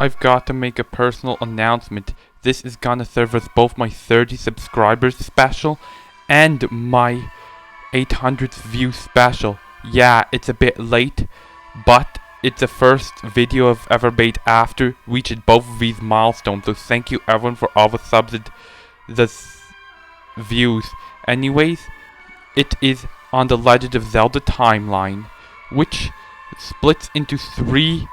I've got to make a personal announcement. This is gonna serve as both my 30 subscribers special and my 800th view special. Yeah, it's a bit late, but it's the first video I've ever made after reaching both of these milestones, so thank you everyone for all the subs and the views. Anyways, it is on the Legend of Zelda Timeline, which splits into 3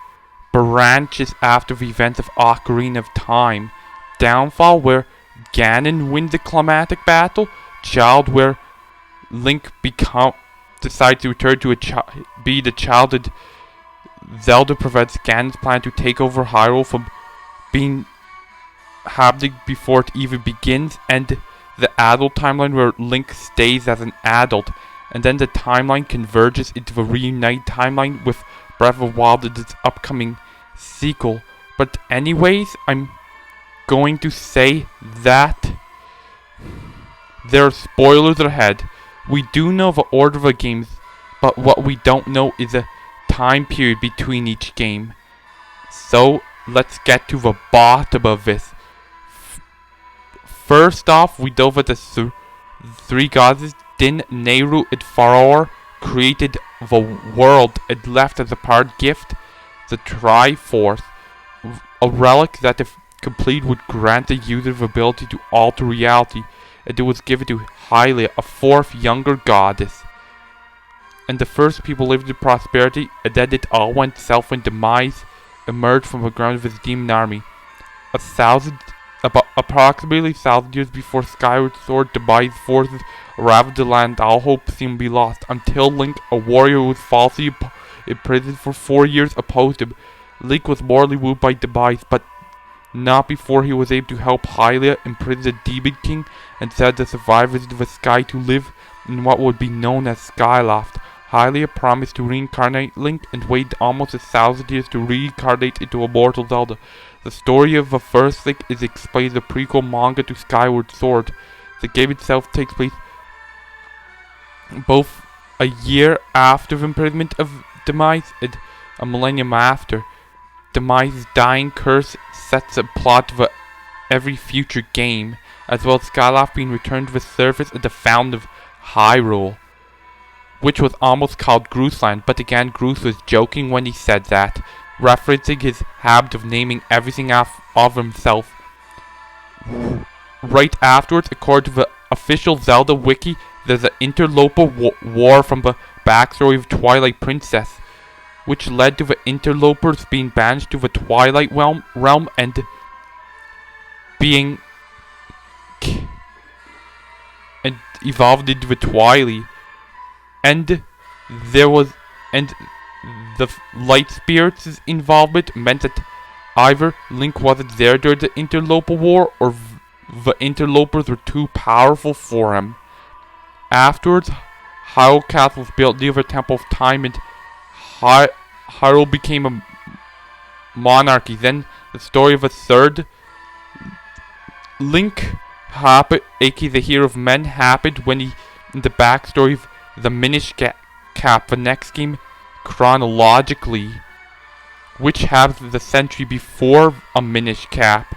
branches after the events of Ocarina of Time. Downfall, where Ganon wins the climatic battle. Child, where Link decides to return to be the child, and Zelda prevents Ganon's plan to take over Hyrule from happening before it even begins. And the adult timeline, where Link stays as an adult, and then the timeline converges into the reunited timeline with Breath of the Wild and its upcoming sequel. But anyways, I'm going to say that there are spoilers ahead. We do know the order of the games, but what we don't know is the time period between each game. So let's get to the bottom of this. First off, we know that the 3 gods, Din, Nehru, and Faror, created the world and left as a part gift the Triforce, a relic that if complete would grant the user the ability to alter reality, and it was given to Hylia, a 4th younger goddess. And the first people lived in prosperity, and then it all went south when Demise emerged from the ground of his demon army. Approximately 1,000 years before Skyward Sword, Demise forces ravaged the land. All hope seemed to be lost, until Link, a warrior who was falsely imprisoned for 4 years, opposed him. Link was mortally wounded by Demise, but not before he was able to help Hylia imprison the Demon King and send the survivors into the sky to live in what would be known as Skyloft. Hylia promised to reincarnate Link and waited almost 1,000 years to reincarnate into a mortal Zelda. The story of the first Link is explained in the prequel manga to Skyward Sword. The game itself takes place both a year after the imprisonment of Demise and a millennium after. Demise's dying curse sets a plot for every future game, as well as Skyloft being returned to the surface and the fountain of Hyrule, which was almost called Groosland, but again Groose was joking when he said that, referencing his habit of naming everything of himself. Right afterwards, according to the official Zelda wiki, there's an interloper war from the backstory of Twilight Princess, which led to the interlopers being banished to the Twilight realm and being evolved into the Twilight. And the light spirits' involvement meant that either Link wasn't there during the interloper war, or the interlopers were too powerful for him. Afterwards, Hyrule Castle was built near the Temple of Time, and Hyrule became a monarchy. Then the story of a third Link happened, aka the Hero of Men, happened when in the backstory of the Minish Cap, the next game chronologically, which happened the century before a Minish Cap.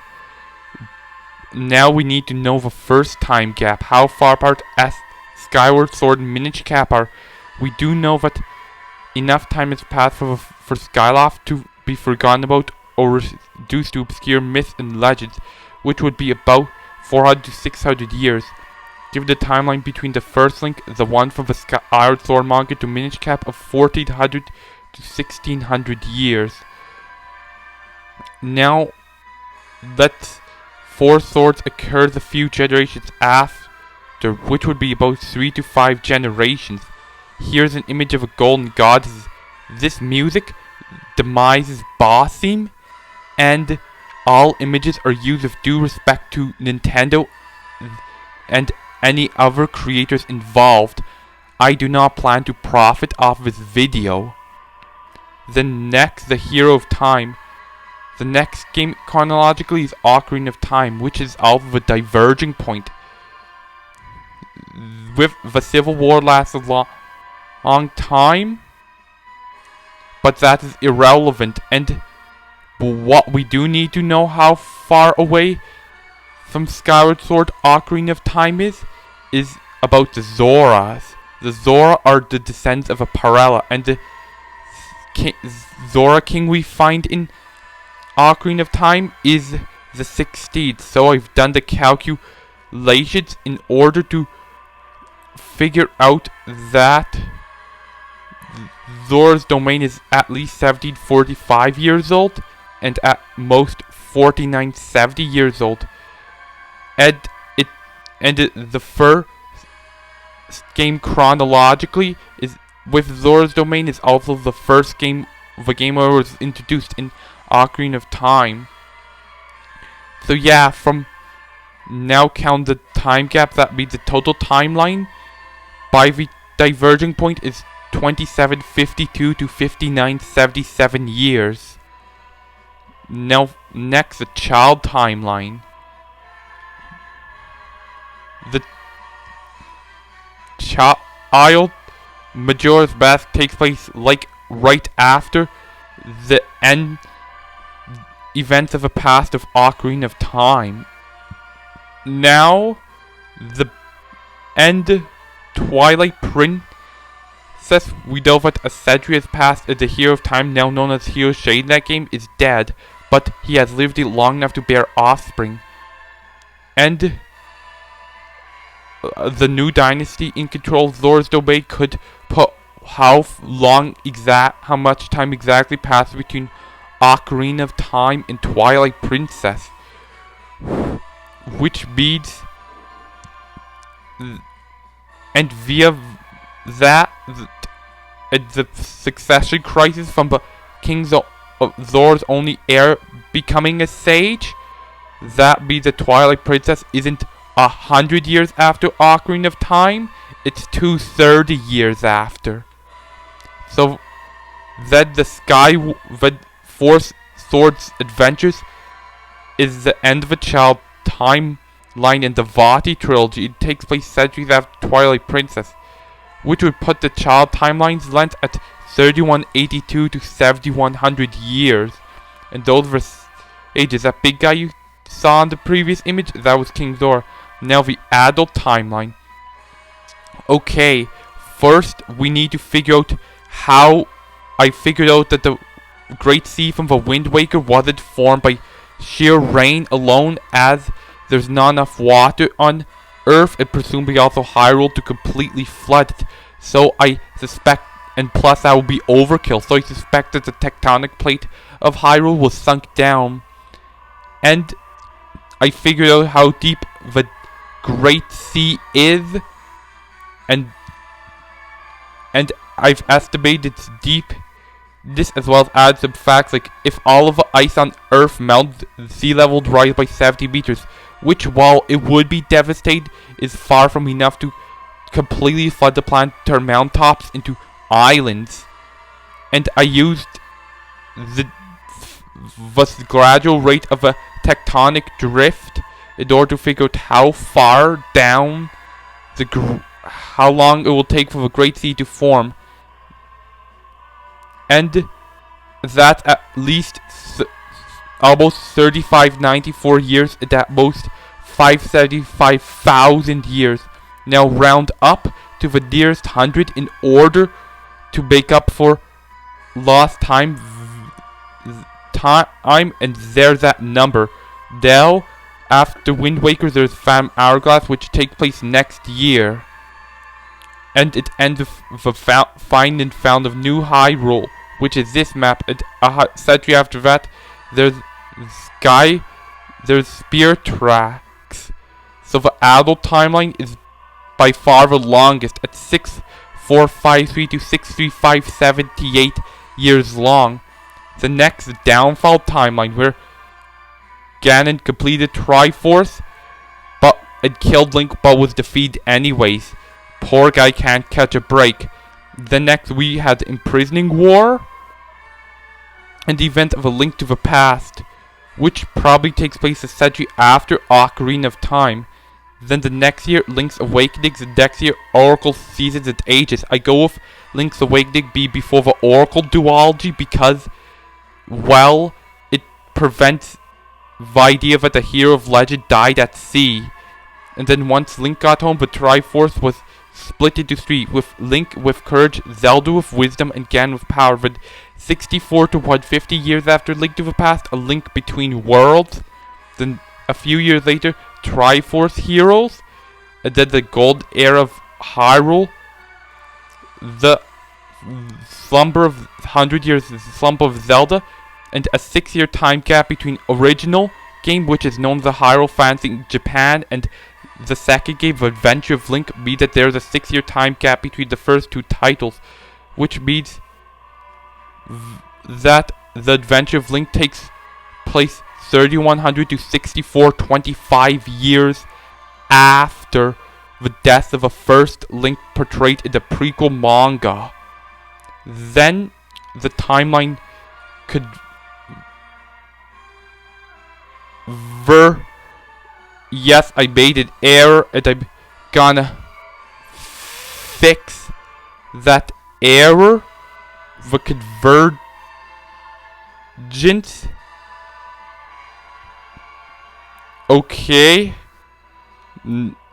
Now we need to know the first time gap, how far apart Skyward Sword and Minish Cap are. We do know that enough time has passed for Skyloft to be forgotten about or reduced to obscure myths and legends, which would be about 400 to 600 years. Given the timeline between the first Link, the one from the Skyward Sword manga, to Minish Cap of 1400 to 1600 years. Now, let 4 swords occur a few generations after, which would be about 3 to 5 generations. Here's an image of a golden god. This music, Demise's boss theme, and all images are used with due respect to Nintendo and any other creators involved. I do not plan to profit off this video. The Hero of Time. The next game chronologically is Ocarina of Time, which is out of a diverging point. With the Civil War lasted a long time, but that is irrelevant. And But what we do need to know how far away from Skyward Sword Ocarina of Time is about the Zoras. The Zora are the descendants of a Parella, and the Zora King we find in Ocarina of Time is the 16th. So I've done the calculations in order to figure out that Zora's domain is at least 1745 years old, and at most 4970 years old. And the first game chronologically is with Zora's domain is also the first game the game was introduced in Ocarina of Time. So yeah, from now count the time gap, that be the total timeline by the diverging point is 2752 to 5977 years. Now next, the child timeline. The child Majora's Mask takes place like right after the end events of the past of Ocarina of Time. Now the end Twilight Princess we know that a century has passed and the hero of time, now known as Hero Shade in that game, is dead, but he has lived long enough to bear offspring. And the new dynasty in control of Zora's domain could put how much time exactly passed between Ocarina of Time and Twilight Princess, which means, and via that, the succession crisis from the King Zora's only heir becoming a sage, that means the Twilight Princess isn't 100 years after Ocarina of Time, it's 230 years after. So then the Force Swords Adventures is the end of the child timeline in the BotW trilogy. It takes place centuries after Twilight Princess, which would put the child timeline's length at 3182 to 7100 years. And those were ages. That big guy you saw in the previous image, that was King Zora. Now the adult timeline. Okay, first we need to figure out how I figured out that the Great Sea from the Wind Waker wasn't formed by sheer rain alone, as there's not enough water on Earth and presumably also Hyrule to completely flood it. So I suspect, and plus that would be overkill, so I suspect that the tectonic plate of Hyrule was sunk down. And I figured out how deep the Great Sea is, and I've estimated its deep. This as well as add some facts like if all of the ice on Earth melted, sea level would rise by 70 meters, which while it would be devastating, is far from enough to completely flood the planet, turn mountaintops into islands. And I used the gradual rate of a tectonic drift in order to figure out how far down how long it will take for the Great Sea to form. And that's at least almost 3594 years, and at most 575,000 years. Now round up to the nearest 100 in order to make up for lost time, and there's that number. Now, after Wind Waker, there's Phantom Hourglass, which takes place next year. And it ends with the find and found of New Hyrule, which is this map. And a century after that, there's Spear Tracks. So the adult timeline is by far the longest, at 6453 to 63578 years long. The next downfall timeline, where Ganon completed Triforce, and killed Link, but was defeated anyways. Poor guy can't catch a break. Then next we had the Imprisoning War, and the event of A Link to the Past, which probably takes place a century after Ocarina of Time. Then the next year, Link's Awakening, the next year, Oracle Seasons and Ages. I go with Link's Awakening be before the Oracle duology because, well, it prevents the idea that the hero of legend died at sea. And then once Link got home, the Triforce was split into three, with Link with courage, Zelda with wisdom, and Ganon with power. Then 64 to 150 years after Link to the Past, a link between worlds. Then a few years later, Triforce heroes. And then the Gold Era of Hyrule. The slumber of 100 years, the slump of Zelda. And a 6-year time gap between original game, which is known as the Hyrule Fantasy in Japan, and the second game, The Adventure of Link, means that there's a 6-year time gap between the first two titles, which means that The Adventure of Link takes place 3100 to 6425 years after the death of a first Link portrayed in the prequel manga. Then the timeline could yes, I made an error, and I'm gonna fix that error. The convergence. Okay.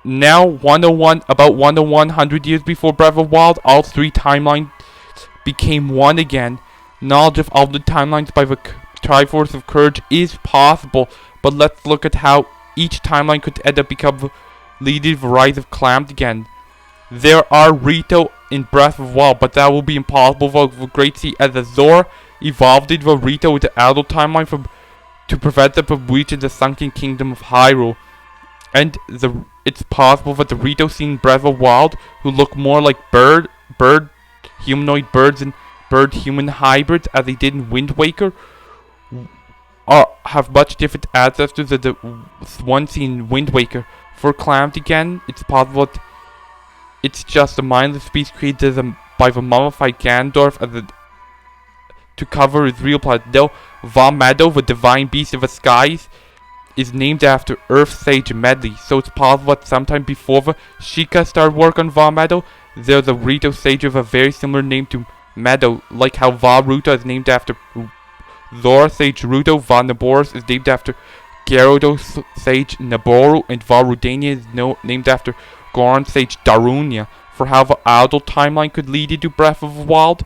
Now 101, about 100 years before Breath of the Wild, all three timelines became one again. Knowledge of all the timelines by the Triforce of Courage is possible, but let's look at how each timeline could end up leading to the rise of Calamity again. There are Rito in Breath of the Wild, but that will be impossible for the Great Sea, as the Zora evolved into a Rito with the adult timeline to prevent them from reaching the sunken kingdom of Hyrule. And it's possible that the Rito seen in Breath of the Wild, who look more like humanoid birds and bird-human hybrids as they did in Wind Waker, have much different ancestors than the one seen in Wind Waker. For Calamity again, it's possible that it's just a mindless beast created by the mummified Ganondorf to cover his real planet. Though Vah-Medoh, the divine beast of the skies, is named after Earth Sage Medley, so it's possible that sometime before the Sheikah started work on Vah-Medoh, there's a Rito Sage of a very similar name to Meadow, like how Vah-Ruta is named after Zora Sage Ruto, Vah-Naboris is named after Gerudo Sage Naboru, and Vah-Rudania is named after Goron Sage Darunia. For how the adult timeline could lead into Breath of the Wild,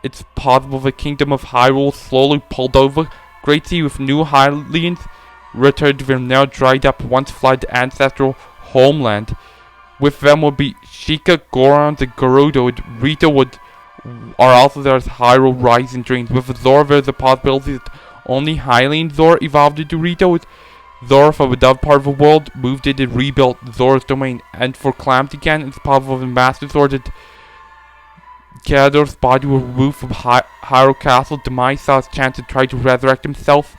it's possible the kingdom of Hyrule slowly pulled over Great Sea with new Hylians returned to their now dried up, once flooded ancestral homeland. With them would be Sheikah, Goron, and Gerudo, and Rito are also there as Hyrule Rising Dreams. With Zora, there's a possibility that only Hylian Zora evolved into Rito, with Zora from another part of the world moved in and rebuilt Zora's domain. And for Calamity again, it's possible the Master Sword that Ganondorf's body was removed from Hyrule Castle. Demise saw his chance to try to resurrect himself,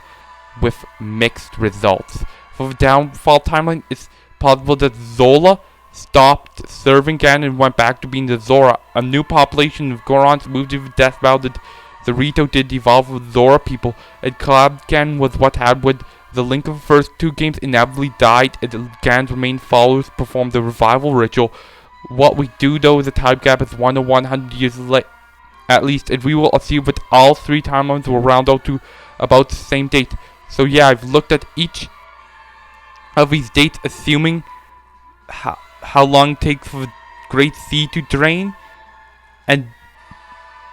with mixed results. For the downfall timeline, it's possible that Zola stopped serving Ganon and went back to being the Zora. A new population of Gorons moved into Death Valley. The Rito did evolve with Zora people, and Calamity Ganon was what happened when the Link of the first two games inevitably died, and Ganon's remaining followers performed the revival ritual. What we do know is the time gap is 1 to 100 years late, at least, and we will assume that all three timelines will round out to about the same date. So yeah, I've looked at each of these dates, assuming how long it takes for the Great Sea to drain, and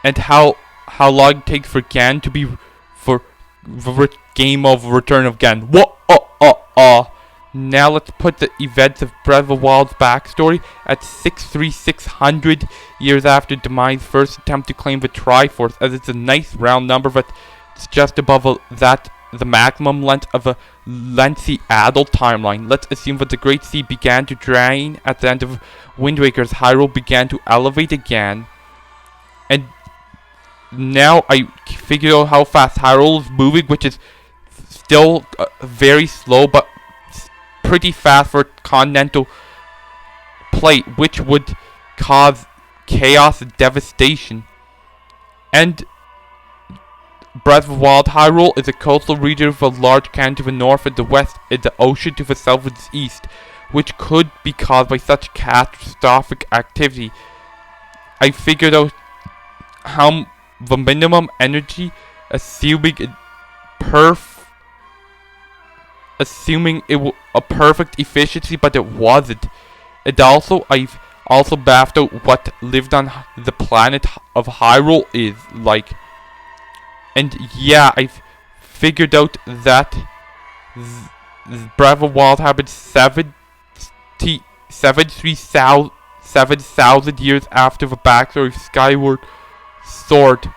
how long it takes for Ganon to be for the game of Return of Ganon. Now let's put the events of Breath of the Wild's backstory at 63600 years after Demise's first attempt to claim the Triforce, as it's a nice round number, but it's just above the maximum length of a lengthy adult timeline. Let's assume that the Great Sea began to drain at the end of Wind Waker's Hyrule began to elevate again. And now I figured out how fast Hyrule is moving, which is still very slow, but pretty fast for a continental plate, which would cause chaos and devastation. And Breath of the Wild Hyrule is a coastal region with a large canyon to the north and the west, and the ocean to the south and east, which could be caused by such catastrophic activity. I figured out how the minimum energy, assuming assuming it was a perfect efficiency, but it wasn't. And also, I've also mapped out what lived on the planet of Hyrule is like. And yeah, I've figured out that Breath of the Wild happened 7,000 years after the backstory of Skyward Sword.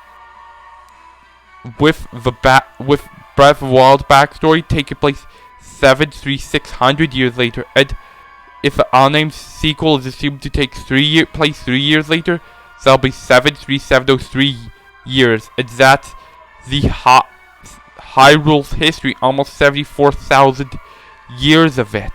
With Breath of the Wild backstory taking place 600 years later, and if the unnamed sequel is assumed to take place 3 years later, so that'll be 73703 years, and that's the Hyrule's history, almost 74,000 years of it.